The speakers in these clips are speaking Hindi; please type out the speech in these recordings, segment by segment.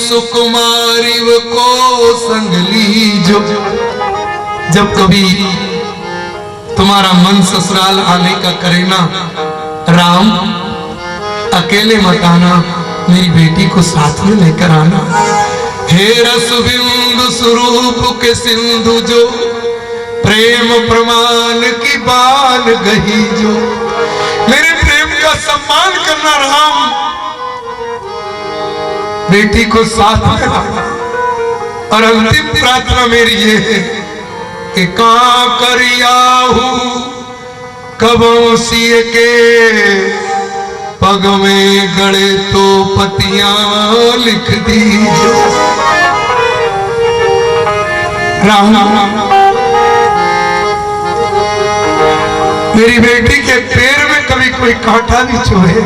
सुकुमारी को संग लीजो। जब कभी तुम्हारा मन ससुराल आने का करे ना, राम अकेले मत आना, मेरी बेटी को साथ में लेकर आना। हे रस बिंदु स्वरूप के सिंधु जो, प्रेम प्रमाण की बाल गही जो। मेरे प्रेम का सम्मान करना राम, बेटी को साथ में लाना। और अंतिम प्रार्थना मेरी ये है कि कां करियाहू कबों सिए के, पग में गड़े तो पतियां लिख दीजो। राम मेरी बेटी के पैर में कभी कोई कांटा नहीं चुभे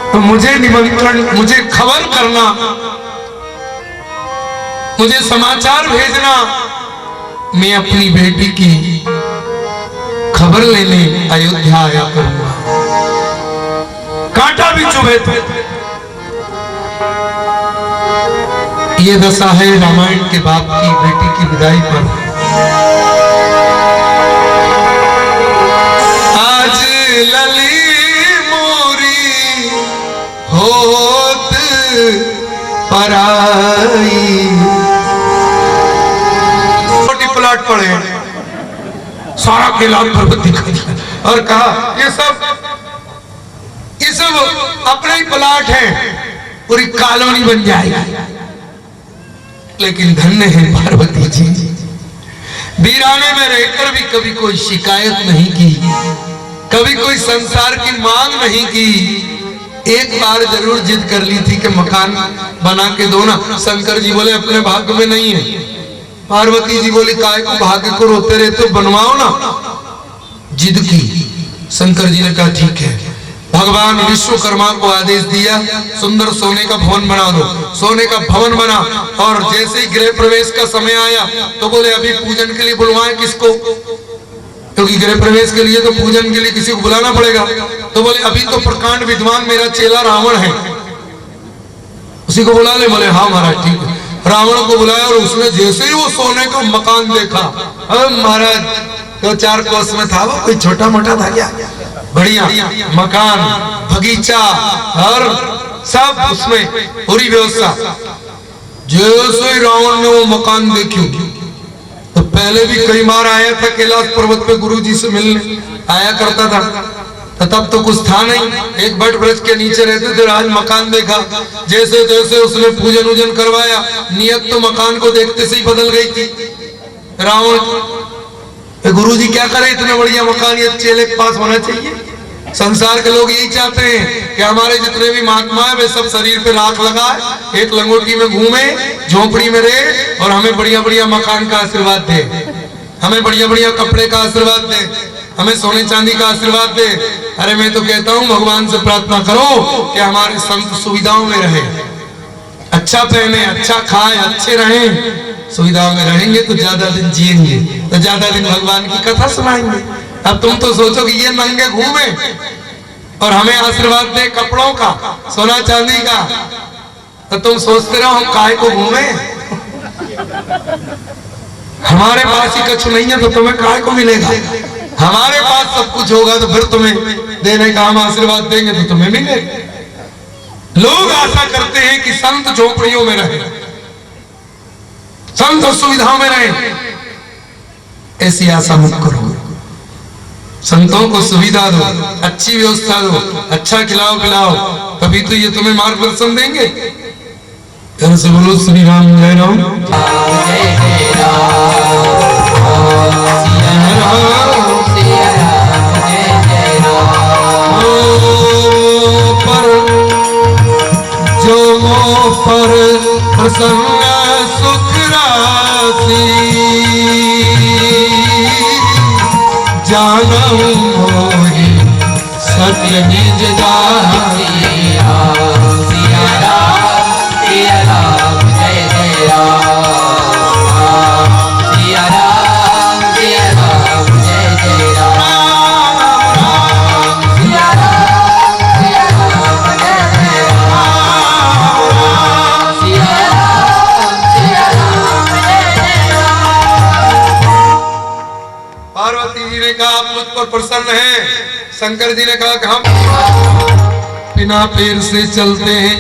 तो मुझे निमंत्रण, मुझे खबर करना, मुझे समाचार भेजना। मैं अपनी बेटी की खबर लेने अयोध्या आया करूंगा। कांटा भी चुभे तो। ये दशा है रामायण के बाप की बेटी की विदाई पर। आज लली मोरी होत पराई, छोटी प्लाट पड़े, सारा केला पर्वत दिखा दिया और कहा ये सब अपने ही प्लाट है, पूरी कॉलोनी बन जाएगी। लेकिन धन्य है पार्वती जी, वीराने में रहकर भी कभी कोई शिकायत नहीं की, कभी कोई संसार की मांग नहीं की। एक बार जरूर जिद कर ली थी कि मकान बना के दो ना। शंकर जी बोले अपने भाग्य में नहीं है। पार्वती जी बोली काय को भाग्य को रोते रहते हो, बनवाओ ना। जिद की, शंकर जी ने कहा ठीक है। भगवान विश्वकर्मा को आदेश दिया सुंदर सोने का भवन बना दो। सोने का भवन बना और जैसे ही गृह प्रवेश का समय आया तो बोले अभी पूजन के लिए बुलवाएं किसको, क्योंकि गृह प्रवेश के लिए तो पूजन के लिए किसी को बुलाना पड़ेगा। तो बोले अभी तो प्रकांड विद्वान मेरा चेला रावण है, उसी को बुला ले। बोले हाँ महाराज ठीक है। रावण को बुलाया और उसने जैसे ही वो सोने का मकान देखा, महाराज तो 4 कोस में था, वो कोई छोटा मोटा था क्या, बढ़िया मकान, बगीचा और सब उसमें पूरी व्यवस्था। जैसे ही रावण ने वो मकान देखी, तो पहले भी कई बार आया था कैलाश पर्वत पे गुरुजी से मिलने आया करता था, तो तब तो कुछ था नहीं। एक बट वृक्ष के नीचे रहते थे। आज मकान देखा, जैसे जैसे उसने पूजन उजन करवाया, नियत तो मकान को देखते से ही बदल गई थी। रावण गुरुजी क्या करे, इतना बढ़िया मकान ये चेले के पास होना चाहिए। संसार के लोग यही चाहते हैं कि हमारे जितने भी महात्मा है वे सब शरीर पे राख लगाए, एक लंगोटी में घूमे, झोपड़ी में रहे और हमें बढ़िया बढ़िया मकान का आशीर्वाद दे, हमें बढ़िया बढ़िया कपड़े का आशीर्वाद दे, हमें सोने चांदी का आशीर्वाद दे। अरे मैं तो कहता हूँ भगवान से प्रार्थना करो कि हमारे संत सुविधाओं में रहे, अच्छा पहने, अच्छा खाए, अच्छे रहें। सुविधाओं में रहेंगे तो ज्यादा दिन जिएंगे, तो ज्यादा दिन भगवान की कथा सुनाएंगे। अब तुम तो सोचो कि ये नंगे घूमे और हमें आशीर्वाद दे कपड़ों का, सोना चांदी का, तो तुम सोचते रहो हम काहे को घूमे। हमारे पास ही कुछ नहीं है तो तुम्हें काहे को मिलेगा। हमारे पास सब कुछ होगा तो फिर तुम्हें देने का हम आशीर्वाद देंगे तो तुम्हें मिलेगा। लोग आशा करते हैं कि संत झोपड़ियों में रहे, संत सुविधाओं में रहे। ऐसी आशा मत करो। संतों को सुविधा दो, अच्छी व्यवस्था दो, अच्छा खिलाओ पिलाओ, तभी तो ये तुम्हें मार्गदर्शन देंगे। तरह से बोलो श्री राम जय राम, जो पर प्रसन्न सुख राशि जानम मोहि सत्य निज जाहि। सिया राम जय जय राम, सिया राम जय जय राम, सिया राम जय जय राम। आप मुझ पर प्रसन्न हैं? शंकर जी ने कहा कि हम बिना पैर से चलते हैं,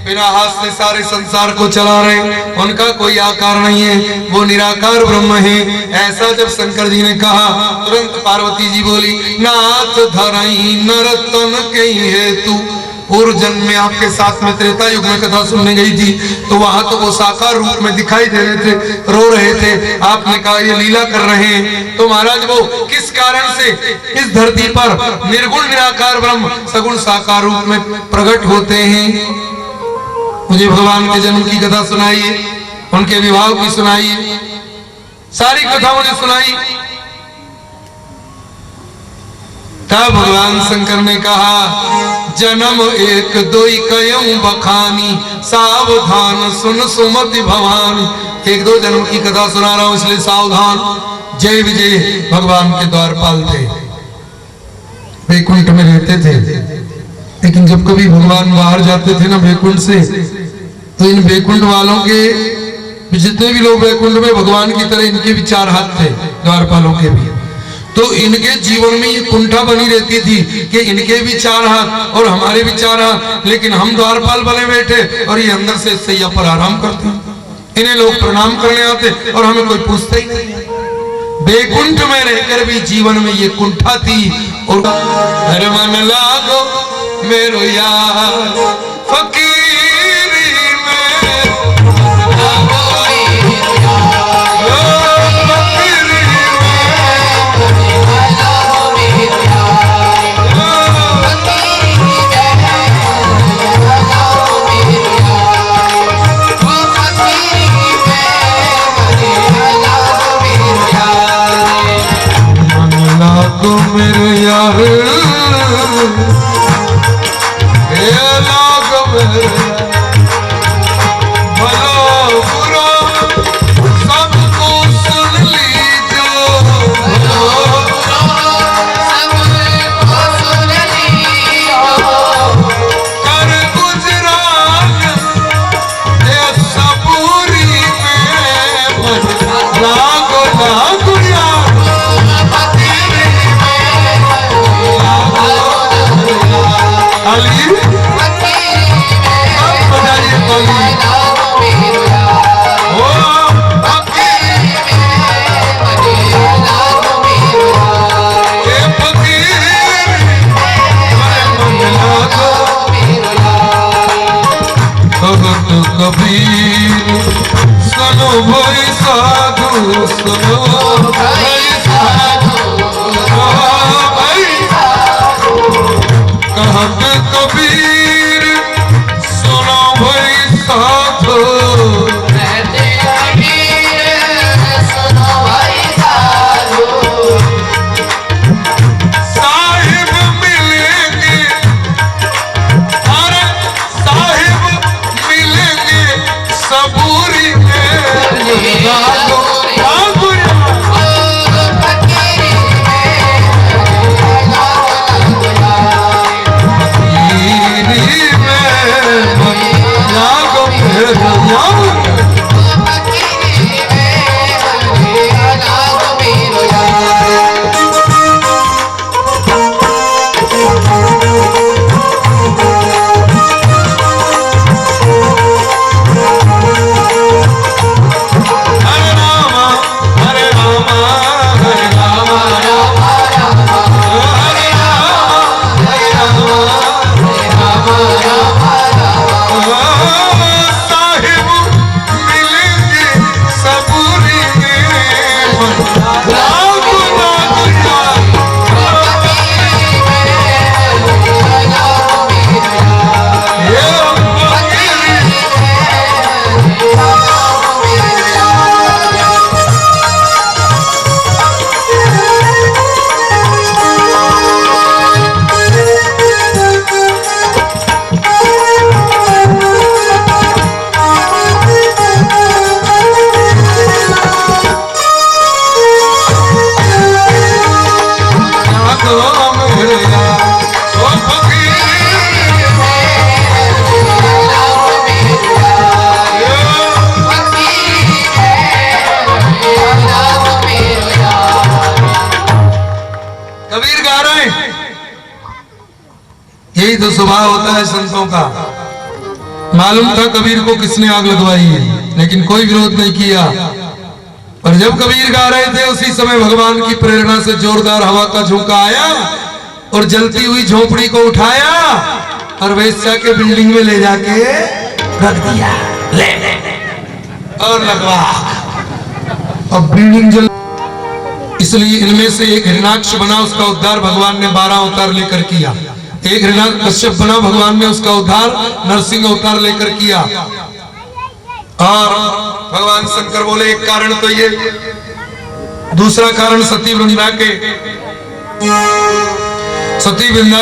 बिना हाथ से सारे संसार को चला रहे हैं, उनका कोई आकार नहीं है, वो निराकार ब्रह्म है। ऐसा जब शंकर जी ने कहा, तुरंत पार्वती जी बोली, नाथ धरई नरतन कहीं है तू। पूर्व जन्म में आपके साथ में त्रेता युग में कथा सुनने गई थी, तो वहां तो वो साकार रूप में दिखाई दे रहे थे, रो रहे थे। आपने कहा ये लीला कर रहे हैं। तो महाराज वो किस कारण से इस धरती पर निर्गुण निराकार ब्रह्म सगुण साकार रूप में प्रकट होते हैं? मुझे भगवान के जन्म की कथा सुनाइए, उनके विवाह की सुनाइए, सारी कथा मुझे सुनाई। तब भगवान शंकर ने कहा, जन्म एक दोई कयऊं बखानी, सावधान सुन सुमति भवानी। एक दो जन्म की कथा सुना रहा हूं, इसलिए सावधान। जय विजय भगवान के द्वारपाल थे, वैकुंठ में रहते थे, लेकिन जब कभी भगवान बाहर जाते थे ना वैकुंठ से, तो इन वैकुंठ वालों के जितने भी लोग वैकुंठ में भगवान की तरह, इनके भी चार हाथ थे, द्वारपालों के भी। तो इनके जीवन में ये कुंठा बनी रहती थी कि इनके भी चार हाथ और हमारे भी चार हाथ, लेकिन हम द्वारपाल बने बैठे और ये अंदर से सैया पर आराम करते। इन्हें लोग प्रणाम करने आते और हमें कोई पूछता ही नहीं। वैकुंठ में रहकर भी जीवन में ये कुंठा थी। और हर मन लागो मेरो यार फकीरी में, मेरे यार भलो बुरा सबको सुन लीजो, कर गुजरान ये सबूरी में लागो लागो यार अली बजाइए कबीर सुनो भाई साधु, सुनो भाई साधु, कहत कबीर सुनो भाई साधु, साहिब मिलेंगे, अरे साहिब मिलेंगे सबूरी में, लागो लागो लागो स्वभाव होता है संतों का। मालूम था कबीर को किसने आग लगवाई है, लेकिन कोई विरोध नहीं किया। और जब कबीर गा रहे थे उसी समय भगवान की प्रेरणा से जोरदार हवा का झोंका आया और जलती हुई झोपड़ी को उठाया और वेश्या के बिल्डिंग में ले जाके रख दिया। ले और लगवा, अब बिल्डिंग जल। इसलिए इनमें से एक हिरणाक्ष बना, उसका उद्धार भगवान ने 12 अवतार लेकर किया। एक हिरण्यकश्यप बना, भगवान ने उसका उद्धार नरसिंह अवतार लेकर किया। और भगवान शंकर बोले एक कारण तो ये, दूसरा कारण सती वृंदा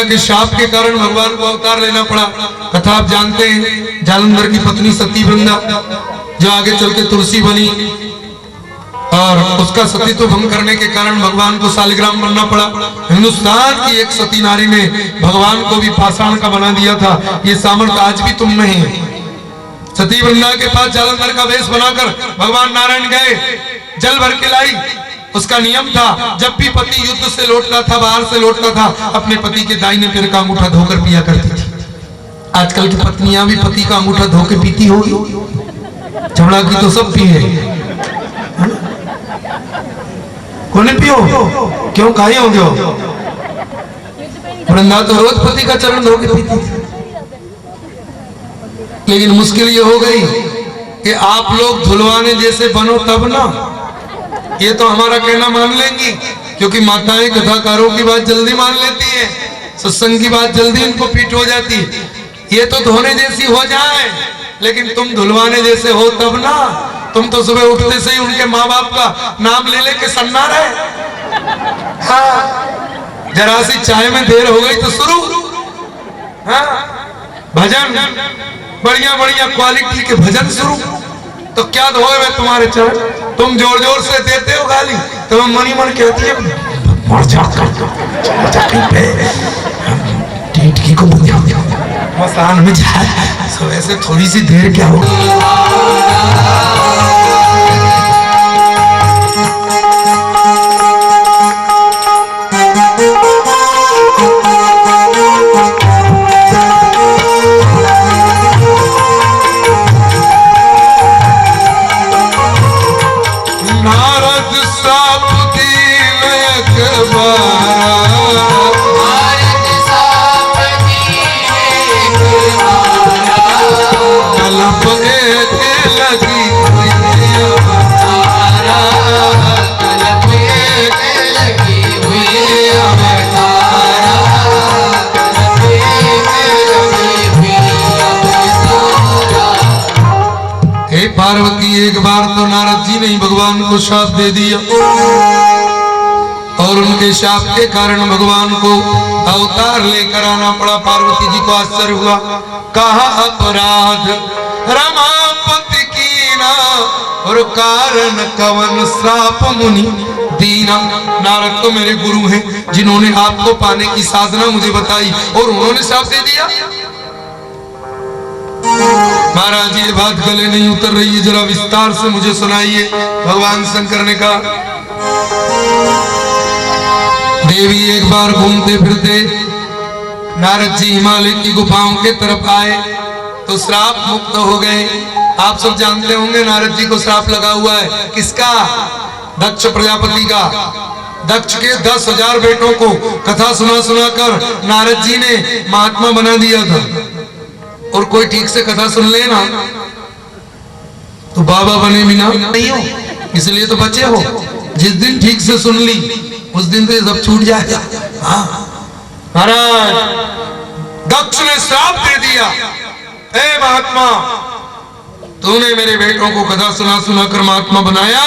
के शाप के कारण भगवान को अवतार लेना पड़ा। कथा आप जानते हैं, जालंधर की पत्नी सती वृंदा जो आगे चल के तुलसी बनी, और उसका सतीत्व भंग करने के कारण भगवान को शालिग्राम बनना पड़ा। हिंदुस्तान की एक सती नारी ने भगवान को भी पाषाण का बना दिया था। ये सामर्थ्य आज भी तुम में है। सती वृंदा के पास जालंधर का वेश बनाकर भगवान नारायण गए, जल भर के लाई। उसका नियम था, जब भी पति युद्ध से लौटता था, बाहर से लौटता था, अपने पति के दाहिने पैर का अंगूठा धोकर पिया करती थी। आजकल की पत्नियां भी पति का अंगूठा धो के पीती होगी, झगड़ा की तो सब पिए। कोने पियो क्यों, खाए होंगे? वृंदा तो रोज पति का चरण धो के पीती थी। लेकिन मुश्किल ये हो गई कि आप लोग धुलवाने जैसे बनो तब ना। ये तो हमारा कहना मान लेंगी, क्योंकि माताएं कथाकारों की बात जल्दी मान लेती है, सत्संग की बात जल्दी इनको पीठ हो जाती है। ये तो धोने जैसी हो जाए, लेकिन तुम धुलवाने जैसे हो तब ना। तुम तो सुबह उठते से ही उनके माँ बाप का नाम ले लेके सन्ना रहे। हाँ, जरा सी चाय में देर हो गई तो शुरू। हाँ, भजन बढ़िया बढ़िया क्वालिटी के भजन शुरू। तो क्या धोए मैं तुम्हारे चरण? तुम जोर जोर से देते हो गाली, तो मैं मनी मन कहती है मर जा टीटकी को मसान में जाए। सो ऐसे थोड़ी सी देर क्या होगी। पार्वती एक बार तो नारद जी ने ही भगवान को शाप दे दिया, और उनके शाप के कारण भगवान को अवतार लेकर आना पड़ा। पार्वती जी को आश्चर्य हुआ, कहा अपराध रमापति कीना और कारण कवन श्राप मुनि दीना। नारद तो मेरे गुरु हैं, जिन्होंने आपको पाने की साधना मुझे बताई, और उन्होंने शाप दे दिया। महाराज ये बात गले नहीं उतर रही है, जरा विस्तार से मुझे सुनाइए। भगवान शंकर ने कहा, देवी एक बार घूमते फिरते नारद जी हिमालय की गुफाओं के तरफ आए तो श्राप मुक्त हो गए। आप सब जानते होंगे नारद जी को श्राप लगा हुआ है, किसका? दक्ष प्रजापति का। दक्ष के 10,000 बेटों को कथा सुना सुना कर नारद जी ने महात्मा बना दिया था। और कोई ठीक से कथा सुन लेना तो बाबा बने बिना नहीं हो, इसलिए तो बचे हो। जिस दिन ठीक से सुन ली उस दिन तो ये सब छूट जाएगा। हाँ महाराज, दक्ष ने श्राप दे दिया, ए महात्मा तूने मेरे बेटों को कथा सुना सुना कर महात्मा बनाया,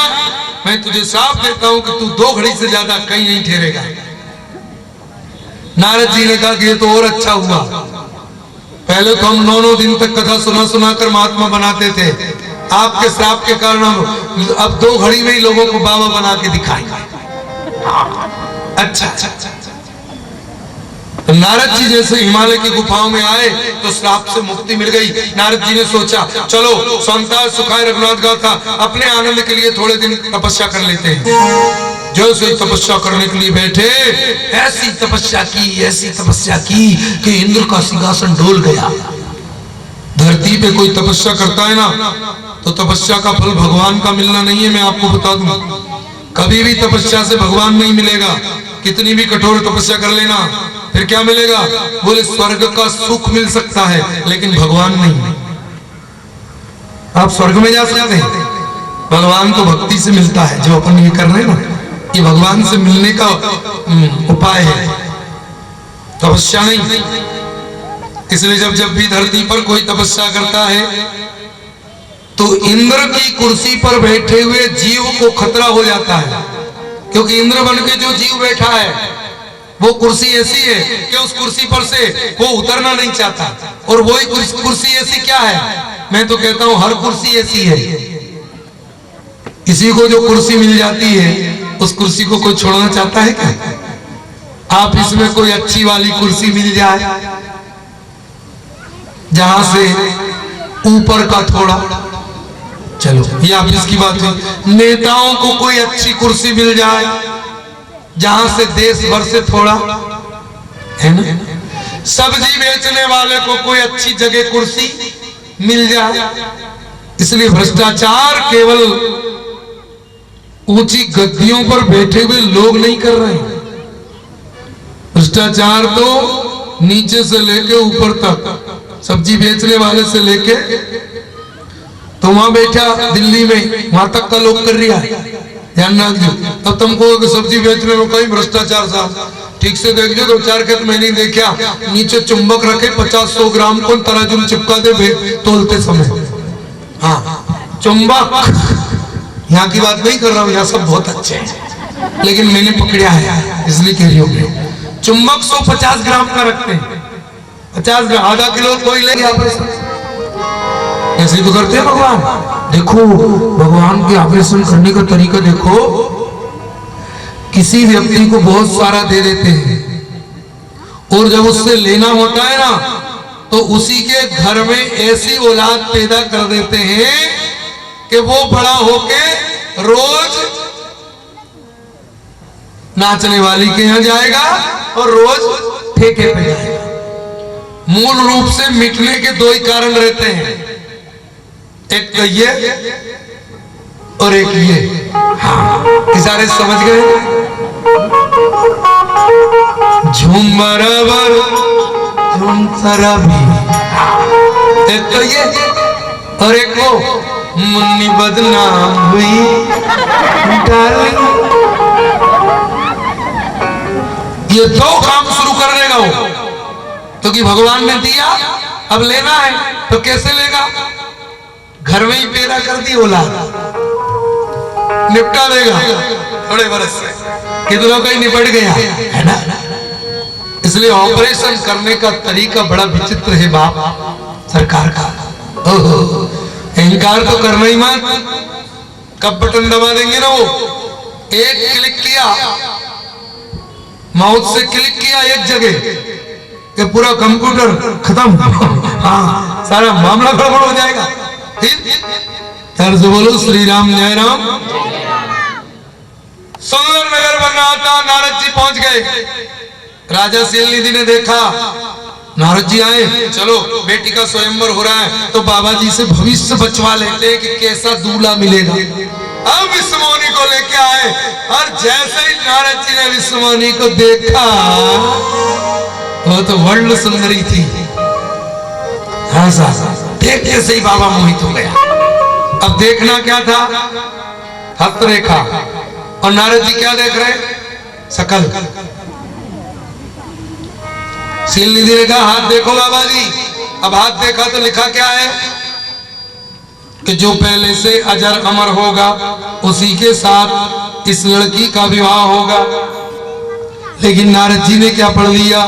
मैं तुझे श्राप देता हूं कि तू 2 घड़ी से ज्यादा कहीं नहीं ठहरेगा। नारद जी ने कहा कि ये तो और अच्छा हुआ, पहले तो हम 9 दिन तक कथा सुना सुना कर महात्मा बनाते थे, आपके श्राप के कारण हम अब 2 घड़ी में ही लोगों को बाबा बना के दिखाएंगे। अच्छा तो नारद जी जैसे हिमालय की गुफाओं में आए तो श्राप से मुक्ति मिल गई। नारद जी ने सोचा चलो संताय सुखाय रघुनाथ गाथा, अपने आनंद के लिए थोड़े दिन तपस्या कर लेते हैं। जो से तपस्या करने के लिए बैठे, ऐसी तपस्या की कि इंद्र का सिंहासन डोल गया। धरती पे कोई तपस्या करता है ना तो तपस्या का फल भगवान का मिलना नहीं है। मैं आपको बता दूं, कभी भी तपस्या से भगवान नहीं मिलेगा। कितनी भी कठोर तपस्या कर लेना, फिर क्या मिलेगा? बोले स्वर्ग का सुख मिल सकता है लेकिन भगवान नहीं। आप स्वर्ग में जा सकते हैं, भगवान तो भक्ति से मिलता है। जो अपन ये कर रहे हैं ना, ये भगवान से मिलने का उपाय है, तपस्या नहीं। इसलिए जब जब भी धरती पर कोई तपस्या करता है तो इंद्र की कुर्सी पर बैठे हुए जीव को खतरा हो जाता है। क्योंकि इंद्र बन के जो जीव बैठा है वो कुर्सी ऐसी है कि उस कुर्सी पर से वो उतरना नहीं चाहता। और वही कुर्सी ऐसी क्या है? मैं तो कहता हूं हर कुर्सी ऐसी है। किसी को जो कुर्सी मिल जाती है उस कुर्सी को कोई छोड़ना चाहता है क्या? आप इसमें कोई अच्छी वाली कुर्सी मिल जाए जहां से ऊपर का थोड़ा, चलो ये आप इसकी बात है। नेताओं को कोई अच्छी कुर्सी मिल जाए जहां से देश भर से थोड़ा, है ना? सब्जी बेचने वाले को कोई अच्छी जगह कुर्सी मिल जाए। इसलिए भ्रष्टाचार केवल ऊंची गद्दियों पर बैठे हुए लोग नहीं कर रहे हैं। भ्रष्टाचार तो नीचे से लेके ऊपर तक, सब्जी बेचने वाले से लेके, तो वहां बैठा दिल्ली में वहां तक का लोग कर रहा है। ध्यान रखिए, तब तुमको सब्जी बेचने में कहीं भ्रष्टाचार साहब ठीक से देख लो। 2-4 खेत मैंने देखा, नीचे चुंबक रखे 50-100 ग्राम को तराजू में चिपका दे तोलते समय। हाँ, चुंबक, यहाँ की बात नहीं कर रहा हूँ, यहाँ सब बहुत अच्छे हैं, लेकिन मैंने पकड़ा है इसलिए कह रही हूँ। चुंबक 150 ग्राम का रखते हैं, 50 ग्राम, आधा किलो कोई ले गया। ऐसे तो करते हैं भगवान। देखो भगवान के ऑपरेशन करने का तरीका देखो, किसी व्यक्ति को बहुत सारा दे देते हैं और जब उससे लेना होता है ना तो उसी के घर में ऐसी औलाद पैदा कर देते हैं कि वो बड़ा होके रोज नाचने वाली के यहाँ जाएगा और रोज ठेके पे जाएगा। मूल रूप से मिटने के 2 ही कारण रहते हैं, एक तो ये और एक ये। हाँ, इशारे समझ गए? झुमरवर झुमसरभी, एक तो ये और एक वो मुन्नी बदनाम हुई डार्लिंग। ये 2 काम शुरू कर देगा वो, तो कि भगवान ने दिया, अब लेना है तो कैसे लेगा? घर में ही पैदा कर दी औलाद, निपटा देगा थोड़े बरस से, कितनों का ही निपट गया, है ना? इसलिए ऑपरेशन करने का तरीका बड़ा विचित्र है बाप सरकार का। अहंकार तो करना ही मत। कब बटन दबा देंगे ना वो, एक क्लिक किया, माउस से क्लिक किया एक जगह कि पूरा कंप्यूटर खत्म। हाँ, सारा मामला गड़बड़ हो जाएगा। फिर से बोलो श्री राम जय राम। सुंदर नगर बन रहा था, नारद जी पहुंच गए। राजा शीलनिधि ने देखा नारद जी आए, चलो बेटी का स्वयंवर हो रहा है तो बाबा जी से भविष्य बचवा लेते हैं कि कैसा दूल्हा मिलेगा। अब विश्वमोनी को लेके आए और जैसे ही नारद जी ने विश्वमोनी को देखा, वो तो वर्ल्ड सुंदरी थी। हाँ साहब, देखने से ही बाबा मोहित हो गया। अब देखना क्या था? हस्तरेखा। और नारद जी क्या देख रहे? शकल। शीलनिधि ने कहा हाथ देखो बाबा जी। अब हाथ देखा तो लिखा क्या है कि जो पहले से अजर अमर होगा उसी के साथ इस लड़की का विवाह होगा। लेकिन नारद जी ने क्या पढ़ लिया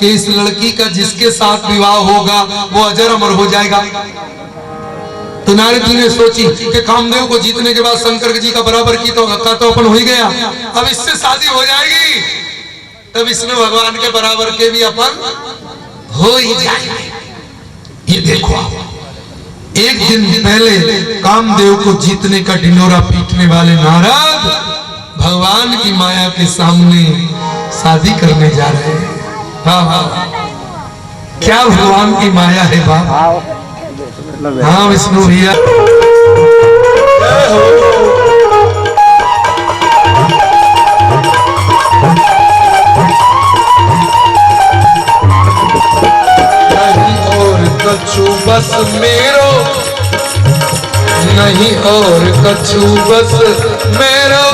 कि इस लड़की का जिसके साथ विवाह होगा वो अजर अमर हो जाएगा। तो नारद जी ने सोची कि कामदेव को जीतने के बाद शंकर जी का बराबर की तो अपन हो ही गया, अब इससे शादी हो जाएगी। तो विष्णु भगवान के बराबर के भी अपन हो ही जाएंगे। ये देखो आप, एक दिन पहले कामदेव को जीतने का ढिंढोरा पीटने वाले नारद भगवान की माया के सामने शादी करने जा रहे हैं। हाँ, क्या भगवान की माया है बाप। हाँ विष्णु भैया, कछु बस मेरो नहीं और कछु बस मेरो,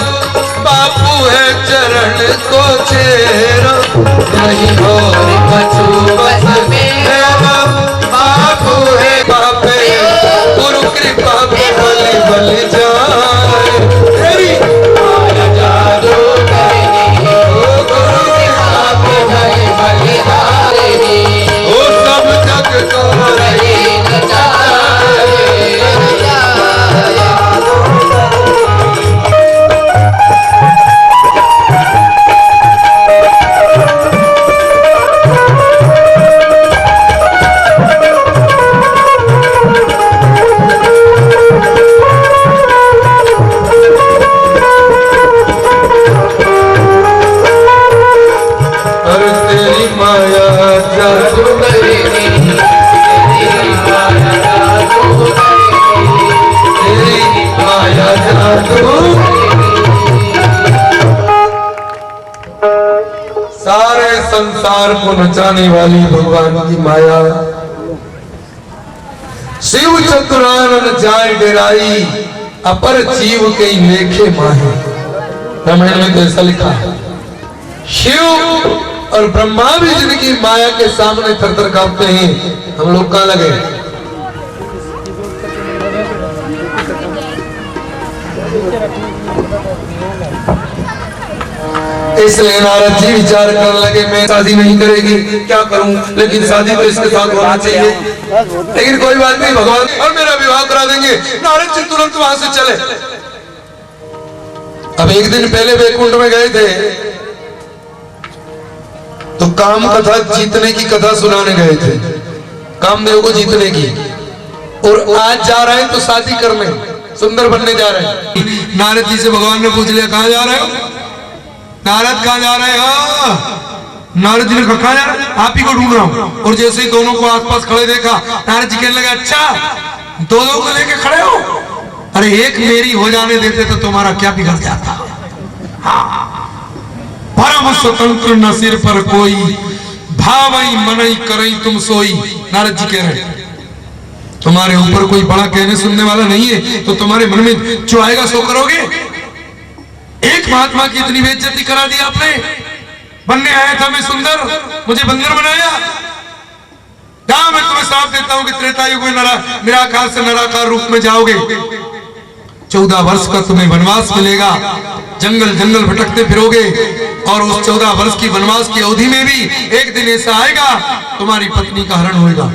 बापू है चरण को चेरो। नहीं और कछु बस मेरो, बापू है बापे गुरु कृपा में बलि बलि जाए। तेरी माया जादू करेगी, गुरु कृपा में बलि बलि जाएगी। ओ सब जग को सारे संसार को नचाने वाली भगवान की माया। शिव चतुरानन जाय डेराई, अपर जीव के लेखे माहे। रामायण में तो ऐसा लिखा है। शिव और ब्रह्मा भी जिनकी माया के सामने थरथर कांपते हैं, हम लोग कहां लगे। इसलिए नारद जी विचार करने लगे, मैं शादी नहीं करेगी, क्या करूं, लेकिन शादी तो इसके साथ होना चाहिए। लेकिन कोई बात नहीं, भगवान और मेरा विवाह करा देंगे। नारद जी तुरंत वहां से चले। अब एक दिन पहले वैकुंठ में गए थे तो काम कथा जीतने की कथा सुनाने गए थे, कामदेव को जीतने की। और आज जा रहे हैं तो शादी करने, सुंदर बनने जा रहे हैं। नारद जी से भगवान ने पूछ लिया, कहां जा रहे हो नारद, कहां जा रहे हो। नारद जी ने कहा, कहां जा रहे हो, आप ही को ढूंढ रहा हूं। और जैसे ही दोनों को आसपास खड़े देखा, नारद जी कहने लगे, अच्छा दो को लेके खड़े हो, अरे एक मेरी हो जाने देते तो तुम्हारा क्या बिगड़ जाता। परम स्वतंत्र न सिर पर कोई, भावई मनई करई तुम सोई। नारद जी कह रहे, तुम्हारे ऊपर कोई बड़ा कहने सुनने वाला नहीं है, तो तुम्हारे मन में जो आएगा सो करोगे। एक महात्मा की इतनी बेइज्जती करा दी आपने। बनने आया था मैं सुंदर, मुझे बंदर बनाया। क्या मैं तुम्हें साफ देता हूं कि त्रेता युग में निराकार से निराकार रूप में जाओगे। 14 वर्ष का तुम्हें वनवास मिलेगा, जंगल जंगल भटकते फिरोगे। और उस 14 वर्ष की वनवास की अवधि में भी एक दिन ऐसा आएगा, तुम्हारी पत्नी का हरण होगा।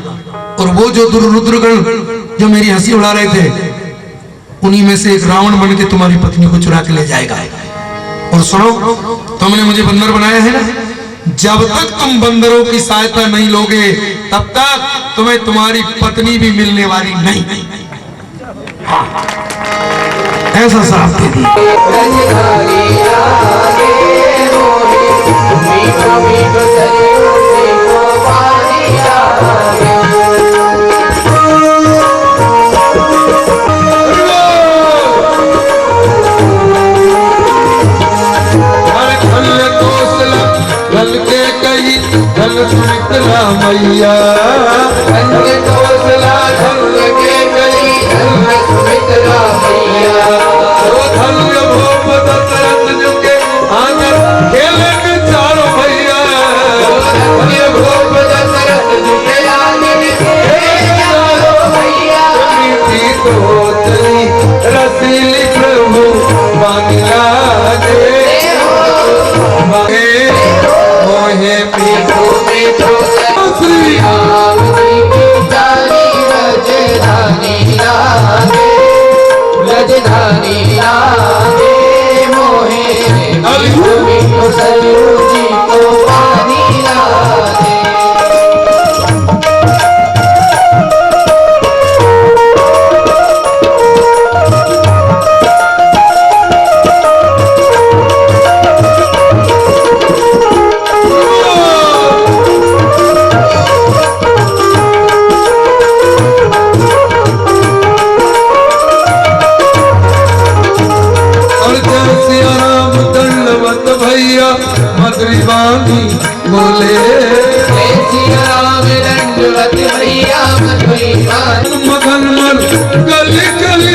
और वो जो दुर्रुद्रगण जो मेरी हंसी उड़ा रहे थे, उन्हीं में से एक रावण बन के तुम्हारी पत्नी को चुरा के ले जाएगा। और सुनो, तुमने मुझे बंदर बनाया है ना, जब तक तुम बंदरों की सहायता नहीं लोगे, तब तक तुम्हें तुम्हारी पत्नी भी मिलने वाली नहीं। ऐसा श्राप दे दी। मैया रसीली प्रभु बांगला दे मोहे पीठो पीठो श्री राम राजधानी लागे मोहे पीठो पीठो सरयू जी को बोले दंडवत भैया मधुरी मगन मन गली गली